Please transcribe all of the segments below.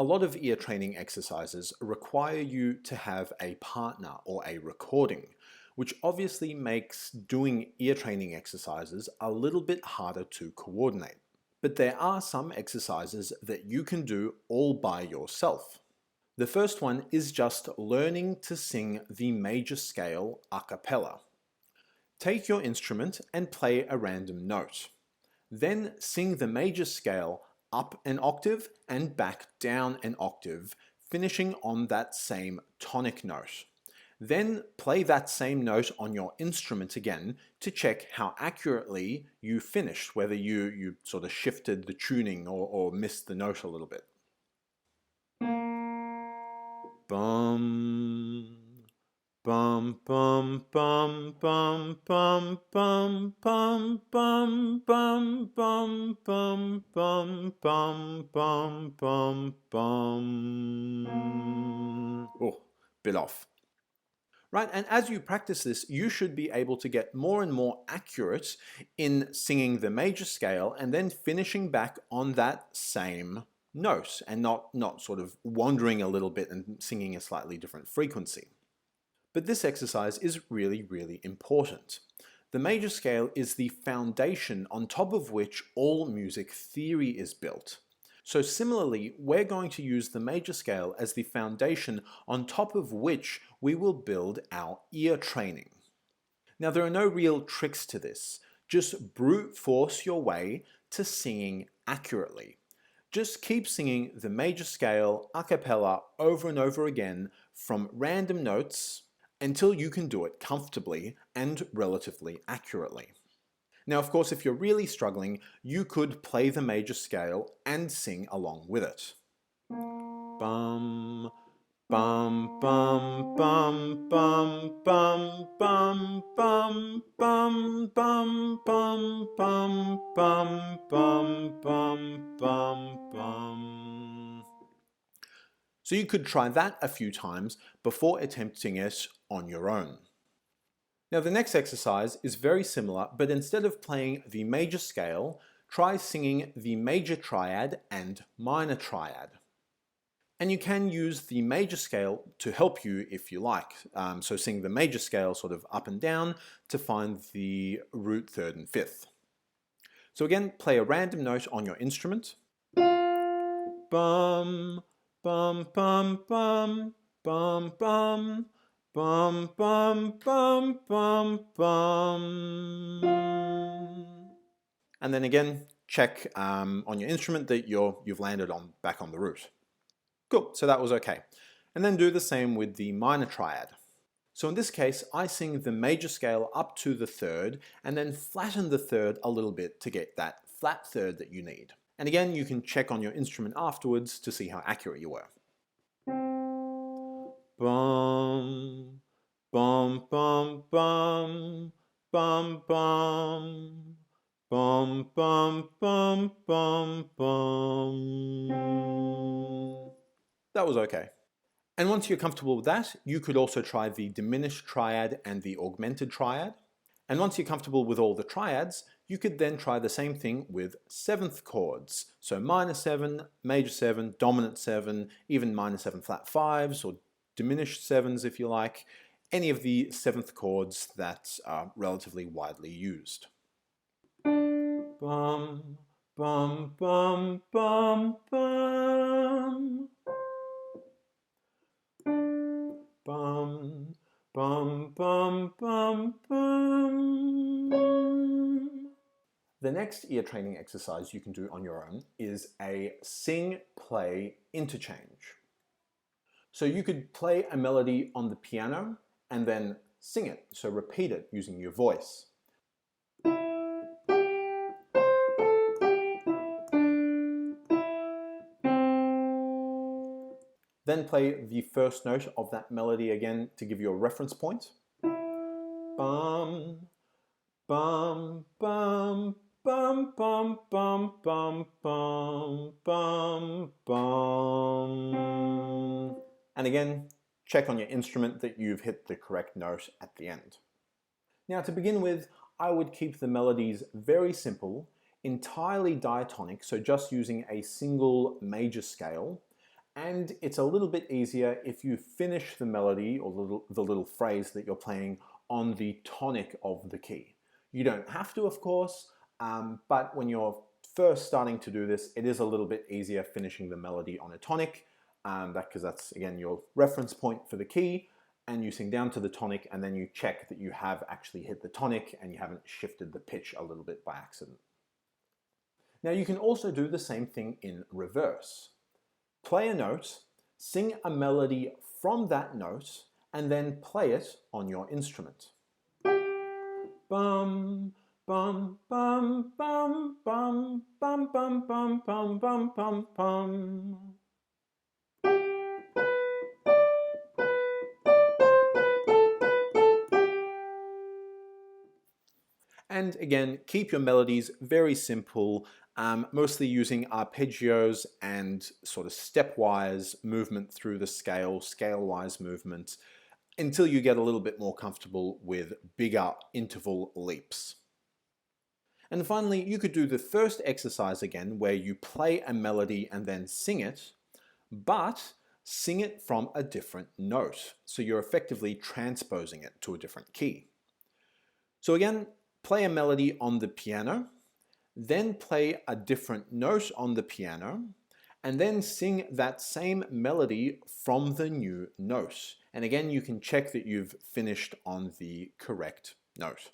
lot of ear training exercises require you to have a partner or a recording, which obviously makes doing ear training exercises a little bit harder to coordinate. But there are some exercises that you can do all by yourself. The first one is just learning to sing the major scale a cappella. Take your instrument and play a random note. Then sing the major scale up an octave and back down an octave, finishing on that same tonic note. Then play that same note on your instrument again to check how accurately you finished, whether you sort of shifted the tuning or missed the note a little bit. Bum, bum, bum, bum, bum, bum, bum, bum, bum, bum, bum, bum, bum, bum, bum, bum, bum. Oh, bit off. Right, and as you practice this, you should be able to get more and more accurate in singing the major scale and then finishing back on that same note and not sort of wandering a little bit and singing a slightly different frequency. But this exercise is really, really important. The major scale is the foundation on top of which all music theory is built. So similarly, we're going to use the major scale as the foundation on top of which we will build our ear training. Now there are no real tricks to this. Just brute force your way to singing accurately. Just keep singing the major scale a cappella over and over again from random notes until you can do it comfortably and relatively accurately. Now, of course, if you're really struggling, you could play the major scale and sing along with it. Bum, bum, bum, bum, bum, bum, bum, bum, bum, bum, bum, bum, bum, bum, bum, bum, bum. So you could try that a few times before attempting it on your own. Now the next exercise is very similar, but instead of playing the major scale, try singing the major triad and minor triad. And you can use the major scale to help you if you like. So sing the major scale sort of up and down to find the root third and fifth. So again, play a random note on your instrument. Bum, bum, bum, bum, bum, bum. Bum, bum, bum, bum, bum. And then again, check on your instrument that you've landed back on the root. Cool, so that was okay. And then do the same with the minor triad. So in this case, I sing the major scale up to the third and then flatten the third a little bit to get that flat third that you need. And again, you can check on your instrument afterwards to see how accurate you were. Bum, bum, bum, bum, bum, bum, bum, bum, bum, bum, bum. That was okay. And once you're comfortable with that, you could also try the diminished triad and the augmented triad. And once you're comfortable with all the triads, you could then try the same thing with seventh chords. So minor 7, major 7, dominant 7, even minor 7 flat 5s or diminished 7s if you like, any of the seventh chords that are relatively widely used. Bum, bum, bum, bum, bum. Bum, bum, bum, bum, bum. The next ear training exercise you can do on your own is a sing-play interchange. So you could play a melody on the piano and then sing it, so repeat it using your voice. Then play the first note of that melody again to give you a reference point. Bum, bum, bum, bum, bum, bum, bum, bum, bum, bum. And again, check on your instrument that you've hit the correct note at the end. Now to begin with, I would keep the melodies very simple, entirely diatonic, so just using a single major scale, And it's a little bit easier if you finish the melody or the little phrase that you're playing on the tonic of the key. You don't have to, of course, but when you're first starting to do this, it is a little bit easier finishing the melody on a tonic, because that's, again, your reference point for the key, and you sing down to the tonic, and then you check that you have actually hit the tonic and you haven't shifted the pitch a little bit by accident. Now you can also do the same thing in reverse. Play a note, sing a melody from that note, and then play it on your instrument. Bum, bum, bum, bum, bum, bum, bum, bum, bum, bum, bum, bum. And again, keep your melodies very simple, mostly using arpeggios and sort of stepwise movement through the scale, scale-wise movement, until you get a little bit more comfortable with bigger interval leaps. And finally, you could do the first exercise again, where you play a melody and then sing it, but sing it from a different note. So you're effectively transposing it to a different key. So again, play a melody on the piano, then play a different note on the piano, and then sing that same melody from the new note. And again, you can check that you've finished on the correct note.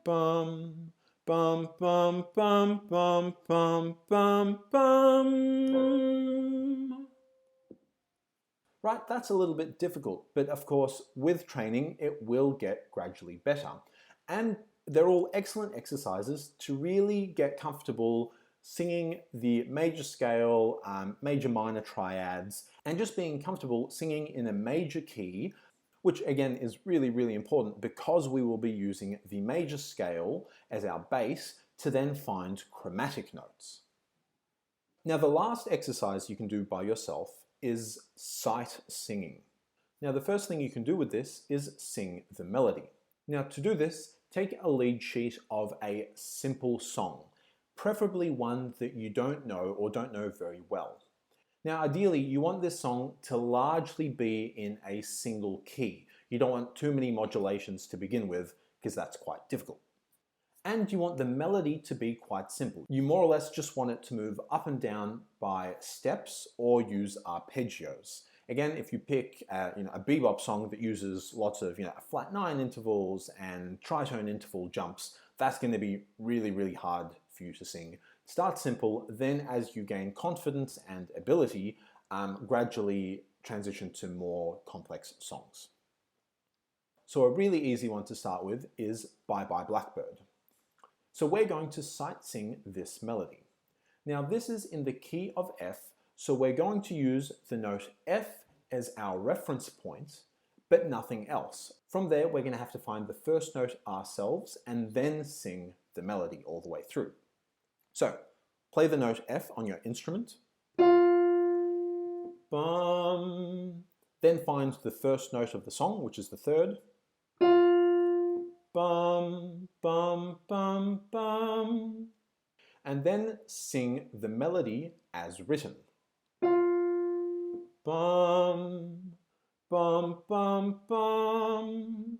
Bum, bum, bum, bum, bum, bum, bum, bum. Right, that's a little bit difficult, but of course, with training, it will get gradually better. And they're all excellent exercises to really get comfortable singing the major scale, major minor triads, and just being comfortable singing in a major key, which again is really, really important because we will be using the major scale as our base to then find chromatic notes. Now, the last exercise you can do by yourself is sight singing. Now, the first thing you can do with this is sing the melody. Now, to do this, take a lead sheet of a simple song, preferably one that you don't know or don't know very well. Now, ideally, you want this song to largely be in a single key. You don't want too many modulations to begin with, because that's quite difficult. And you want the melody to be quite simple. You more or less just want it to move up and down by steps or use arpeggios. Again, if you pick a bebop song that uses lots of flat 9 intervals and tritone interval jumps, that's going to be really, really hard for you to sing. Start simple, then as you gain confidence and ability, gradually transition to more complex songs. So a really easy one to start with is Bye Blackbird. So we're going to sight sing this melody. Now this is in the key of F, so we're going to use the note F as our reference point, but nothing else. From there, we're going to have to find the first note ourselves and then sing the melody all the way through. So, play the note F on your instrument. Bum. Then find the first note of the song, which is the third. Bum, bum, bum, bum. And then sing the melody as written. Bum, bum, bum, bum.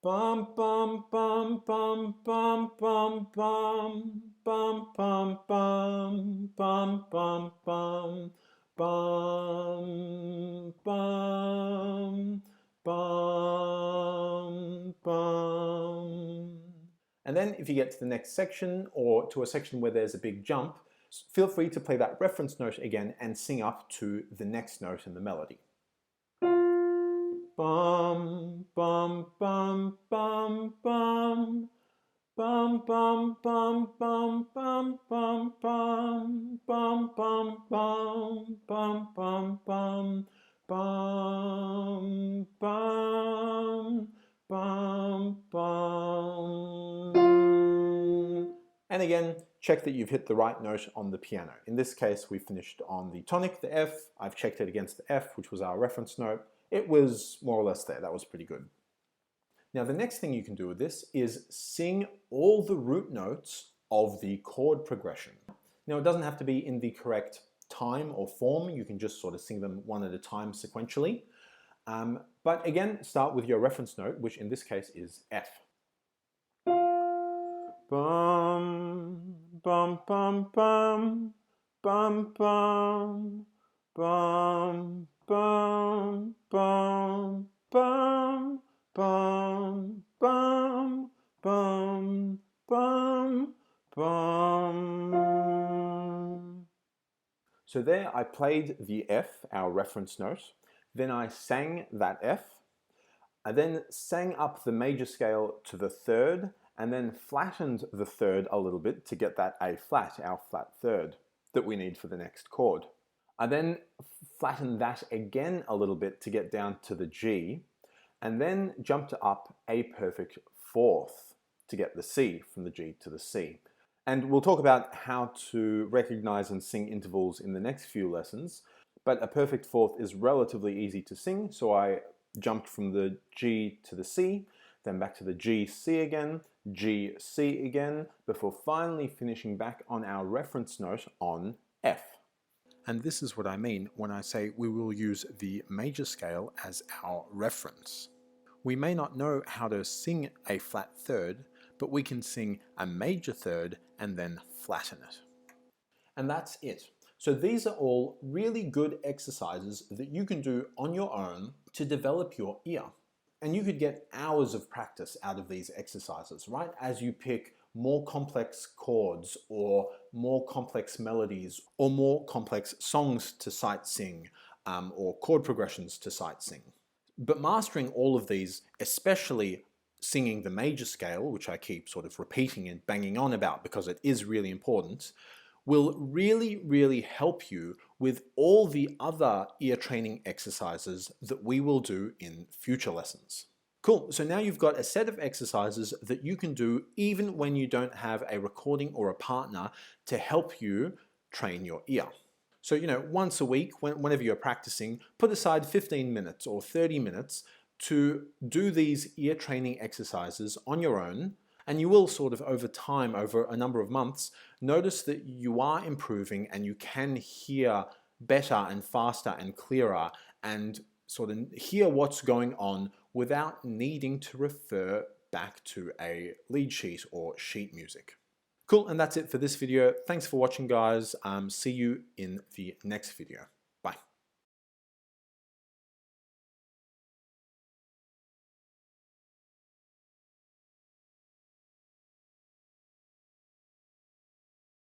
Bum, bum, bum, bum, bum, bum, bum. Bum, bum, bum, bum, bum, bum. Bum, bum, bum, bum. And then if you get to the next section or to a section where there's a big jump, feel free to play that reference note again and sing up to the next note in the melody. Bum, bum, bum, bum, bum. Bum, bum, bum, bum, bum, bum, bum. Bum, bum, bum, bum, bum, bum. Bum, bum, bum, bum. And again, check that you've hit the right note on the piano. In this case, we finished on the tonic, the F. I've checked it against the F, which was our reference note. It was more or less there. That was pretty good. Now the next thing you can do with this is sing all the root notes of the chord progression. Now it doesn't have to be in the correct time or form, you can just sort of sing them one at a time sequentially. But again, start with your reference note, which in this case is F. Bum, bum, bum, bum, bum, bum, bum, bum, bum, bum, bum, bum, bum, bum, bum. So there I played the F, our reference note, then I sang that F, I then sang up the major scale to the third, and then flattened the third a little bit to get that A flat, our flat third, that we need for the next chord. I then flattened that again a little bit to get down to the G, and then jumped up a perfect fourth to get the C from the G to the C. And we'll talk about how to recognize and sing intervals in the next few lessons, but a perfect fourth is relatively easy to sing, so I jumped from the G to the C, then back to the G, C again, G, C again, before finally finishing back on our reference note on F. And this is what I mean when I say we will use the major scale as our reference. We may not know how to sing a flat third, but we can sing a major third and then flatten it. And that's it. So these are all really good exercises that you can do on your own to develop your ear. And you could get hours of practice out of these exercises, right? As you pick more complex chords or more complex melodies or more complex songs to sight sing or chord progressions to sight sing. But mastering all of these, especially singing the major scale, which I keep sort of repeating and banging on about because it is really important, will really, really help you with all the other ear training exercises that we will do in future lessons. Cool, so now you've got a set of exercises that you can do even when you don't have a recording or a partner to help you train your ear. So, once a week, whenever you're practicing, put aside 15 minutes or 30 minutes to do these ear training exercises on your own, and you will sort of over time, over a number of months, notice that you are improving and you can hear better and faster and clearer and sort of hear what's going on without needing to refer back to a lead sheet or sheet music. Cool, and that's it for this video. Thanks for watching, guys. See you in the next video.